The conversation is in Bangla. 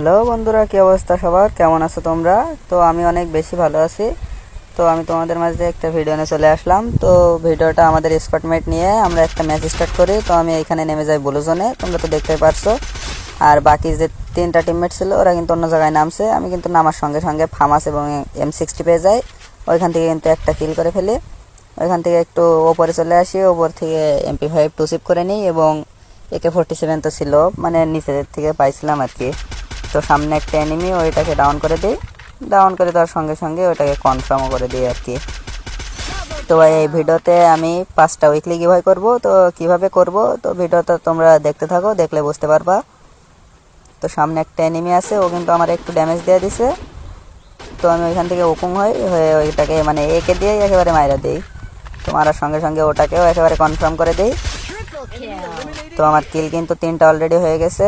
হ্যালো বন্ধুরা, কি অবস্থা সবার? কেমন আছো তোমরা? তো আমি অনেক বেশি ভালো আছি। তো আমি তোমাদের মাঝে একটা ভিডিও নিয়ে চলে আসলাম। তো ভিডিওটা আমাদের স্কোয়াডমেট নিয়ে আমরা একটা ম্যাচ স্টার্ট করি। তো আমি এখানে নেমে যাই ব্লু জোনে, তোমরা তো দেখতেই পারছো। আর বাকি যে তিনটা টিমমেট ছিল ওরা কিন্তু অন্য জায়গায় নামছে। আমি কিন্তু নামার সঙ্গে সঙ্গে ফামাস এবং M60 পেয়ে যাই। ওইখান থেকে কিন্তু একটা কিল করে ফেলি। ওইখান থেকে একটু ওপরে চলে আসি, ওপর থেকে MP5 টুসিপ করে নিই এবং AK-47 তো ছিল, মানে নিচের থেকে পাইছিলাম আর কি। তো সামনে একটা এনিমি, ওইটাকে ডাউন করে দিই। ডাউন করে দেওয়ার সঙ্গে সঙ্গে ওইটাকে কনফার্মও করে দিই আর কি। তো এই ভিডিওতে আমি 5টা উইকলি কিভাবে করব, তো কিভাবে করব, তো ভিডিওটা তোমরা দেখতে থাকো, দেখলে বুঝতে পারবা। তো সামনে একটা এনিমি আছে, ও কিন্তু আমার একটু ড্যামেজ দিয়ে দিছে। তো আমি ওইখান থেকে ওকুং হয়ে ওইটাকে মানে একে দিয়ে একেবারে মাইরা দিই। তো মারার সঙ্গে সঙ্গে ওটাকেও একেবারে কনফার্ম করে দিই। তো আমার কিল কিন্তু 3টা অলরেডি হয়ে গেছে।